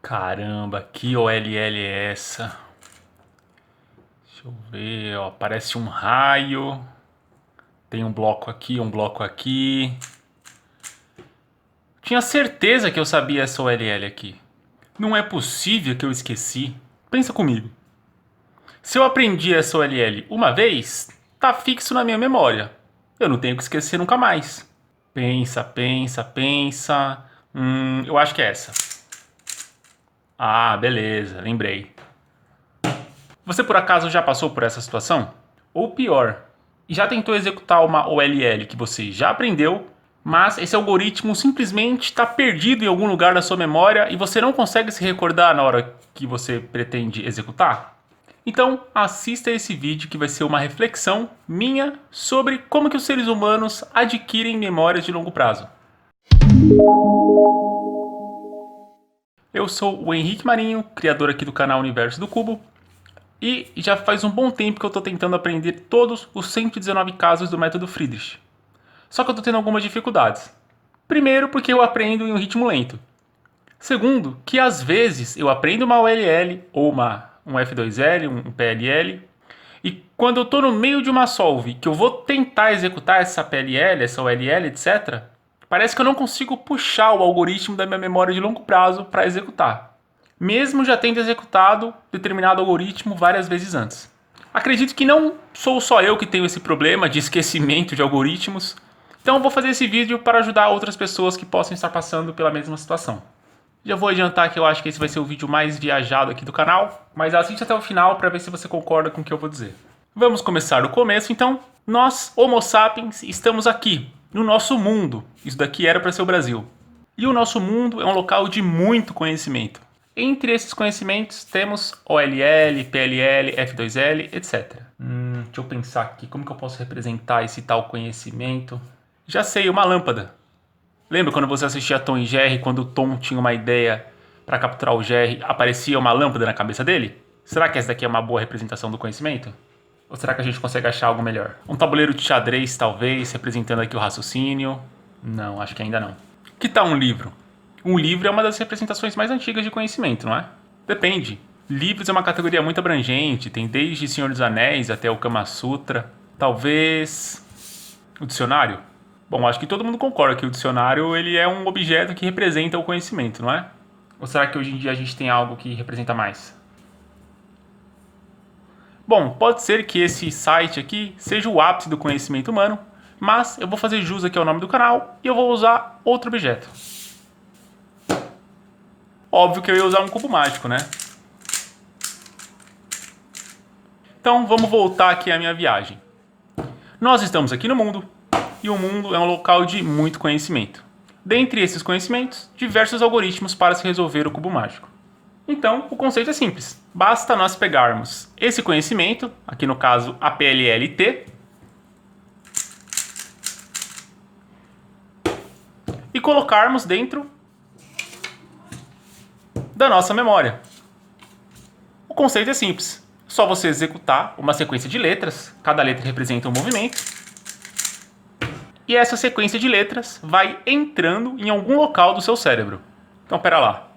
Caramba, que OLL é essa? Deixa eu ver, ó, parece um raio. Tem um bloco aqui, um bloco aqui. Tinha certeza que eu sabia essa OLL aqui. Não é possível que eu esqueci. Pensa comigo. Se eu aprendi essa OLL uma vez, tá fixo na minha memória. Eu não tenho que esquecer nunca mais. Pensa, pensa, pensa. Eu acho que é essa. Ah, beleza, lembrei. Você por acaso já passou por essa situação? Ou pior, já tentou executar uma OLL que você já aprendeu, mas esse algoritmo simplesmente está perdido em algum lugar da sua memória e você não consegue se recordar na hora que você pretende executar? Então, assista esse vídeo que vai ser uma reflexão minha sobre como que os seres humanos adquirem memórias de longo prazo. Eu sou o Henrique Marinho, criador aqui do canal Universo do Cubo, e já faz um bom tempo que eu estou tentando aprender todos os 119 casos do método Friedrich. Só que eu estou tendo algumas dificuldades. Primeiro, porque eu aprendo em um ritmo lento. Segundo, que às vezes eu aprendo uma OLL ou um F2L, um PLL, e quando eu estou no meio de uma solve, que eu vou tentar executar essa PLL, essa OLL, etc., parece que eu não consigo puxar o algoritmo da minha memória de longo prazo para executar, mesmo já tendo executado determinado algoritmo várias vezes antes. Acredito que não sou só eu que tenho esse problema de esquecimento de algoritmos, então eu vou fazer esse vídeo para ajudar outras pessoas que possam estar passando pela mesma situação. Já vou adiantar que eu acho que esse vai ser o vídeo mais viajado aqui do canal, mas assiste até o final para ver se você concorda com o que eu vou dizer. Vamos começar do começo então. Nós, Homo sapiens, estamos aqui, no nosso mundo. Isso daqui era para ser o Brasil. E o nosso mundo é um local de muito conhecimento. Entre esses conhecimentos temos OLL, PLL, F2L, etc. Deixa eu pensar aqui, como que eu posso representar esse tal conhecimento? Já sei, uma lâmpada. Lembra quando você assistia Tom e Jerry, quando o Tom tinha uma ideia para capturar o Jerry, aparecia uma lâmpada na cabeça dele? Será que essa daqui é uma boa representação do conhecimento? Ou será que a gente consegue achar algo melhor? Um tabuleiro de xadrez, talvez, representando aqui o raciocínio? Não, acho que ainda não. Que tal um livro? Um livro é uma das representações mais antigas de conhecimento, não é? Depende. Livros é uma categoria muito abrangente, tem desde Senhor dos Anéis até o Kama Sutra. Talvez o dicionário? Bom, acho que todo mundo concorda que o dicionário ele é um objeto que representa o conhecimento, não é? Ou será que hoje em dia a gente tem algo que representa mais? Bom, pode ser que esse site aqui seja o ápice do conhecimento humano, mas eu vou fazer jus aqui ao nome do canal e eu vou usar outro objeto. Óbvio que eu ia usar um cubo mágico, né? Então vamos voltar aqui à minha viagem. Nós estamos aqui no mundo, e o mundo é um local de muito conhecimento. Dentre esses conhecimentos, diversos algoritmos para se resolver o cubo mágico. Então, o conceito é simples. Basta nós pegarmos esse conhecimento, aqui no caso a PLLT, e colocarmos dentro da nossa memória. O conceito é simples. Só você executar uma sequência de letras, cada letra representa um movimento, e essa sequência de letras vai entrando em algum local do seu cérebro. Então, pera lá.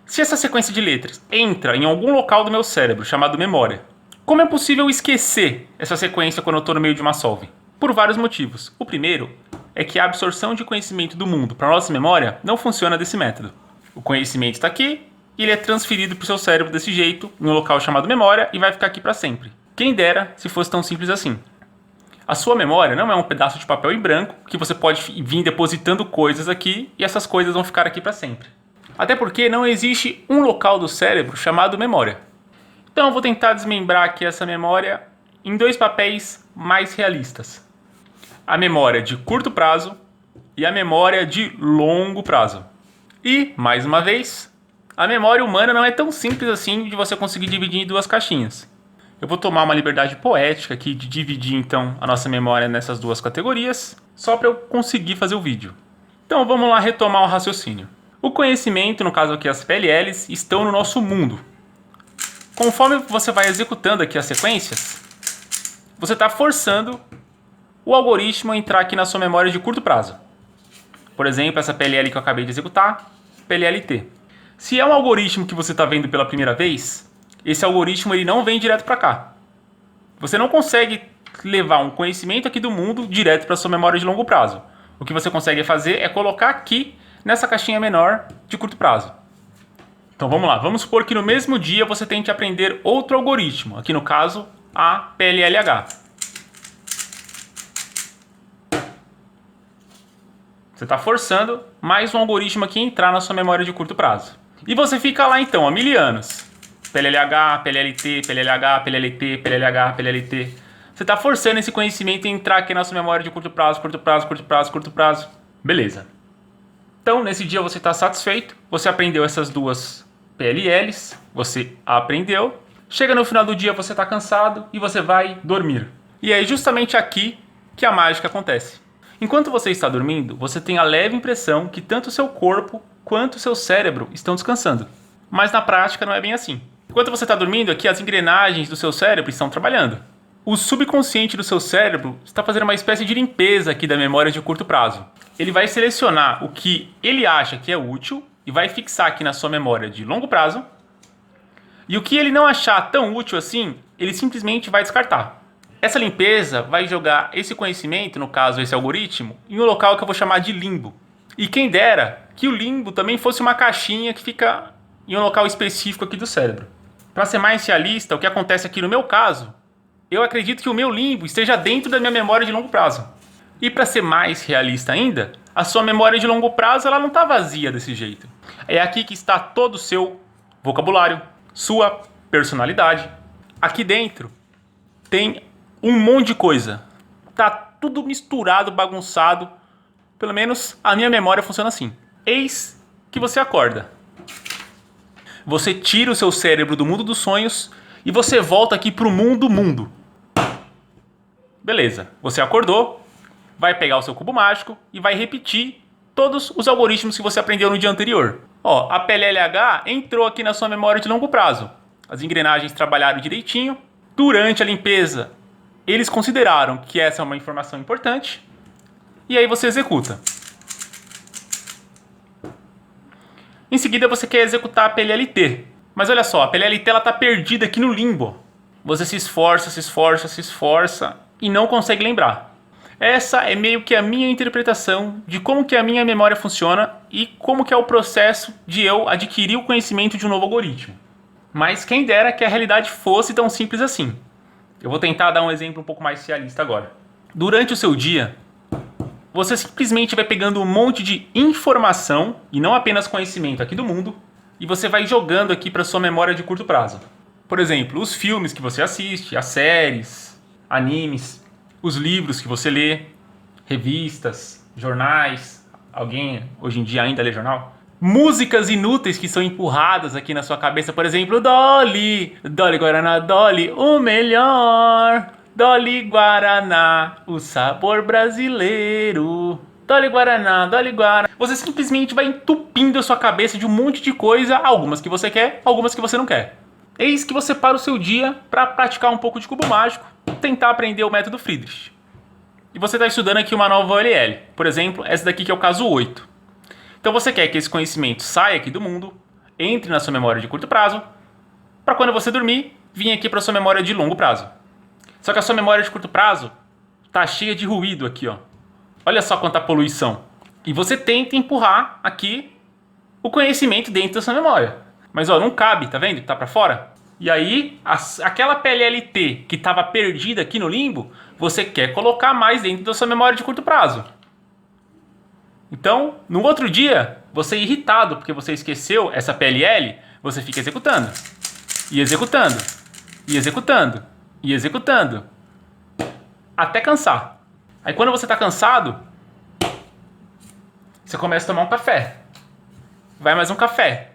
Se essa sequência de letras entra em algum local do meu cérebro, chamado memória, como é possível esquecer essa sequência quando eu estou no meio de uma solve? Por vários motivos. O primeiro é que a absorção de conhecimento do mundo para a nossa memória não funciona desse método. O conhecimento está aqui e ele é transferido para o seu cérebro desse jeito, em um local chamado memória, e vai ficar aqui para sempre. Quem dera se fosse tão simples assim. A sua memória não é um pedaço de papel em branco que você pode vir depositando coisas aqui e essas coisas vão ficar aqui para sempre. Até porque não existe um local do cérebro chamado memória. Então eu vou tentar desmembrar aqui essa memória em dois papéis mais realistas. A memória de curto prazo e a memória de longo prazo. E, mais uma vez, a memória humana não é tão simples assim de você conseguir dividir em duas caixinhas. Eu vou tomar uma liberdade poética aqui de dividir então a nossa memória nessas duas categorias, só para eu conseguir fazer o vídeo. Então vamos lá retomar o raciocínio. O conhecimento, no caso aqui as PLLs, estão no nosso mundo. Conforme você vai executando aqui as sequências, você está forçando o algoritmo a entrar aqui na sua memória de curto prazo. Por exemplo, essa PLL que eu acabei de executar, PLLT. Se é um algoritmo que você está vendo pela primeira vez, esse algoritmo ele não vem direto para cá. Você não consegue levar um conhecimento aqui do mundo direto para sua memória de longo prazo. O que você consegue fazer é colocar aqui nessa caixinha menor de curto prazo. Então vamos lá, vamos supor que no mesmo dia você tente aprender outro algoritmo, aqui no caso a PLLH. Você está forçando mais um algoritmo aqui a entrar na sua memória de curto prazo. E você fica lá então há 1000 anos. PLLH, PLLT, PLLH, PLLT, PLLH, PLLT. Você está forçando esse conhecimento a entrar aqui na sua memória de curto prazo, curto prazo, curto prazo, curto prazo. Beleza. Então, nesse dia você está satisfeito, você aprendeu essas duas PLLs, você aprendeu. Chega no final do dia, você está cansado e você vai dormir. E é justamente aqui que a mágica acontece. Enquanto você está dormindo, você tem a leve impressão que tanto o seu corpo quanto o seu cérebro estão descansando. Mas na prática não é bem assim. Enquanto você está dormindo, aqui as engrenagens do seu cérebro estão trabalhando. O subconsciente do seu cérebro está fazendo uma espécie de limpeza aqui da memória de curto prazo. Ele vai selecionar o que ele acha que é útil e vai fixar aqui na sua memória de longo prazo. E o que ele não achar tão útil assim, ele simplesmente vai descartar. Essa limpeza vai jogar esse conhecimento, no caso esse algoritmo, em um local que eu vou chamar de limbo. E quem dera que o limbo também fosse uma caixinha que fica em um local específico aqui do cérebro. Para ser mais realista, o que acontece aqui no meu caso, eu acredito que o meu limbo esteja dentro da minha memória de longo prazo. E para ser mais realista ainda, a sua memória de longo prazo ela não está vazia desse jeito. É aqui que está todo o seu vocabulário, sua personalidade. Aqui dentro tem um monte de coisa. Tá tudo misturado, bagunçado. Pelo menos a minha memória funciona assim. Eis que você acorda. Você tira o seu cérebro do mundo dos sonhos e você volta aqui pro mundo. Beleza, você acordou, vai pegar o seu cubo mágico e vai repetir todos os algoritmos que você aprendeu no dia anterior. Ó, a PLLH entrou aqui na sua memória de longo prazo. As engrenagens trabalharam direitinho. Durante a limpeza, eles consideraram que essa é uma informação importante. E aí você executa. Em seguida você quer executar a PLLT. Mas olha só, a PLLT está perdida aqui no limbo. Você se esforça e não consegue lembrar. Essa é meio que a minha interpretação de como que a minha memória funciona e como que é o processo de eu adquirir o conhecimento de um novo algoritmo. Mas quem dera que a realidade fosse tão simples assim. Eu vou tentar dar um exemplo um pouco mais realista agora. Durante o seu dia, você simplesmente vai pegando um monte de informação, e não apenas conhecimento aqui do mundo, e você vai jogando aqui para sua memória de curto prazo. Por exemplo, os filmes que você assiste, as séries, animes, os livros que você lê, revistas, jornais, alguém hoje em dia ainda lê jornal? Músicas inúteis que são empurradas aqui na sua cabeça, por exemplo, Dolly Guaraná, Dolly, o melhor, Dolly Guaraná, o sabor brasileiro, Dolly Guaraná, Dolly Guaraná. Você simplesmente vai entupindo a sua cabeça de um monte de coisa, algumas que você quer, algumas que você não quer. Eis que você para o seu dia para praticar um pouco de cubo mágico, tentar aprender o método Friedrich. E você está estudando aqui uma nova OLL, por exemplo, essa daqui que é o caso 8. Então você quer que esse conhecimento saia aqui do mundo, entre na sua memória de curto prazo, para quando você dormir, vir aqui para sua memória de longo prazo. Só que a sua memória de curto prazo está cheia de ruído aqui, ó. Olha só quanta poluição. E você tenta empurrar aqui o conhecimento dentro da sua memória. Mas ó, não cabe, tá vendo? Tá para fora. E aí, aquela PLLT que estava perdida aqui no limbo, você quer colocar mais dentro da sua memória de curto prazo. Então, no outro dia, você irritado porque você esqueceu essa PLL, você fica executando. E executando. E executando. E executando. Até cansar. Aí quando você está cansado, você começa a tomar um café. Vai mais um café.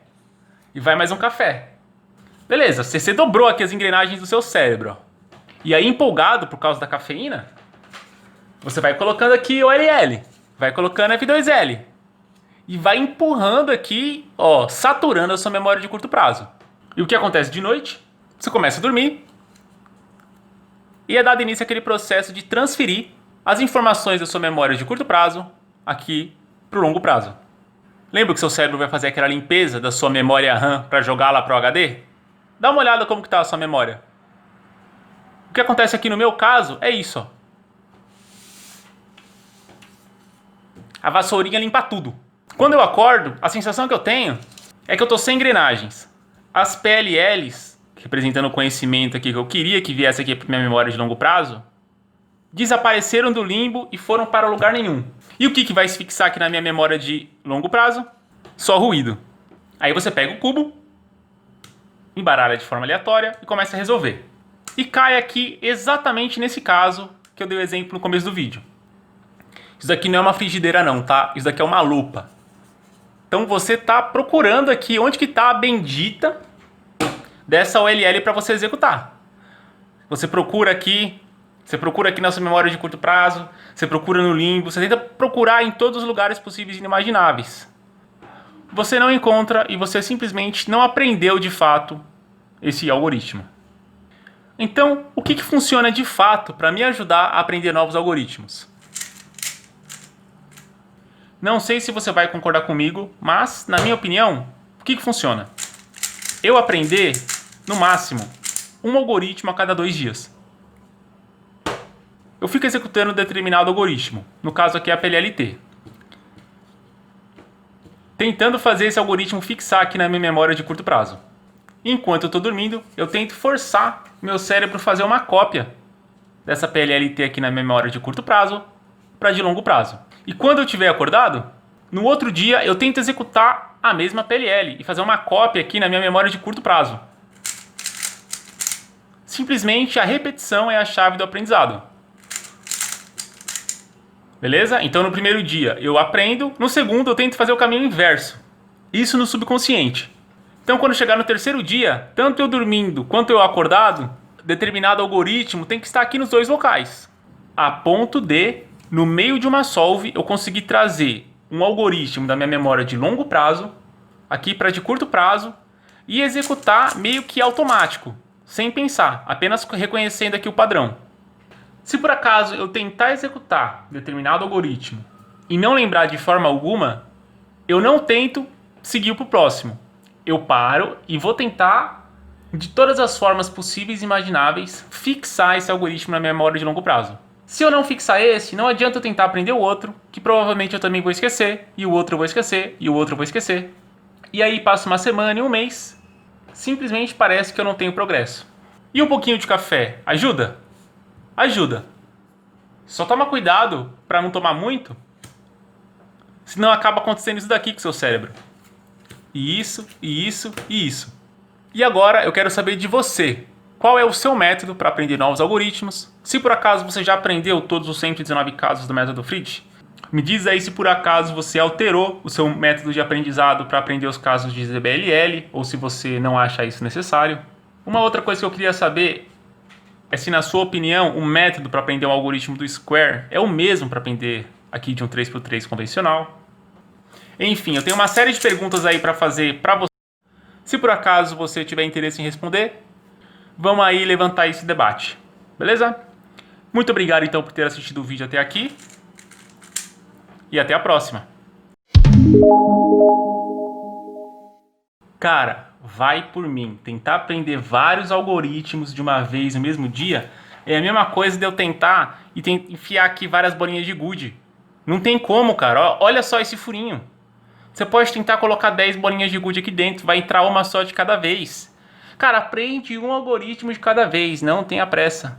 E vai mais um café. Beleza, você dobrou aqui as engrenagens do seu cérebro. Ó. E aí, empolgado por causa da cafeína, você vai colocando aqui o OLL. Vai colocando F2L. E vai empurrando aqui, ó, saturando a sua memória de curto prazo. E o que acontece de noite? Você começa a dormir. E é dado início àquele processo de transferir as informações da sua memória de curto prazo aqui para o longo prazo. Lembra que seu cérebro vai fazer aquela limpeza da sua memória RAM para jogá-la para o HD? Dá uma olhada como que está a sua memória. O que acontece aqui no meu caso é isso, ó. A vassourinha limpa tudo. Quando eu acordo, a sensação que eu tenho é que eu tô sem engrenagens. As PLLs, representando o conhecimento aqui que eu queria que viesse aqui para minha memória de longo prazo, desapareceram do limbo e foram para lugar nenhum. E o que vai se fixar aqui na minha memória de longo prazo? Só ruído. Aí você pega o cubo, embaralha de forma aleatória e começa a resolver. E cai aqui exatamente nesse caso que eu dei o exemplo no começo do vídeo. Isso daqui não é uma frigideira não, tá? Isso daqui é uma lupa. Então você tá procurando aqui onde que tá a bendita dessa OLL para você executar. Você procura aqui na sua memória de curto prazo, você procura no limbo, você tenta procurar em todos os lugares possíveis e inimagináveis. Você não encontra e você simplesmente não aprendeu de fato esse algoritmo. Então, o que funciona de fato para me ajudar a aprender novos algoritmos? Não sei se você vai concordar comigo, mas, na minha opinião, o que funciona? Eu aprender, no máximo, um algoritmo a cada 2 dias. Eu fico executando determinado algoritmo, no caso aqui é a PLLT. Tentando fazer esse algoritmo fixar aqui na minha memória de curto prazo. Enquanto eu estou dormindo, eu tento forçar meu cérebro a fazer uma cópia dessa PLLT aqui na memória de curto prazo para de longo prazo. E quando eu estiver acordado, no outro dia eu tento executar a mesma PLL e fazer uma cópia aqui na minha memória de curto prazo. Simplesmente a repetição é a chave do aprendizado. Beleza? Então no primeiro dia eu aprendo, no segundo eu tento fazer o caminho inverso. Isso no subconsciente. Então quando chegar no terceiro dia, tanto eu dormindo quanto eu acordado, determinado algoritmo tem que estar aqui nos 2 locais. A ponto de, no meio de uma solve, eu conseguir trazer um algoritmo da minha memória de longo prazo, aqui para de curto prazo, e executar meio que automático, sem pensar, apenas reconhecendo aqui o padrão. Se por acaso eu tentar executar determinado algoritmo e não lembrar de forma alguma, eu não tento seguir para o próximo. Eu paro e vou tentar, de todas as formas possíveis e imagináveis, fixar esse algoritmo na minha memória de longo prazo. Se eu não fixar esse, não adianta eu tentar aprender o outro, que provavelmente eu também vou esquecer, e o outro eu vou esquecer, e o outro eu vou esquecer. E aí passa uma semana e um mês, simplesmente parece que eu não tenho progresso. E um pouquinho de café ajuda? Ajuda. Só toma cuidado para não tomar muito, senão acaba acontecendo isso daqui com o seu cérebro. E isso, e isso, e isso. E agora eu quero saber de você. Qual é o seu método para aprender novos algoritmos? Se por acaso você já aprendeu todos os 119 casos do método Fried, me diz aí se por acaso você alterou o seu método de aprendizado para aprender os casos de ZBLL, ou se você não acha isso necessário. Uma outra coisa que eu queria saber é se, na sua opinião, o método para aprender um algoritmo do Square é o mesmo para aprender aqui de um 3x3 convencional. Enfim, eu tenho uma série de perguntas aí para fazer para você. Se por acaso você tiver interesse em responder, vamos aí levantar esse debate, beleza? Muito obrigado então por ter assistido o vídeo até aqui e até a próxima. Cara, vai por mim. Tentar aprender vários algoritmos de uma vez no mesmo dia é a mesma coisa de eu tentar enfiar aqui várias bolinhas de gude. Não tem como, cara. Olha só esse furinho. Você pode tentar colocar 10 bolinhas de gude aqui dentro, vai entrar uma só de cada vez. Cara, aprende um algoritmo de cada vez, não tenha pressa.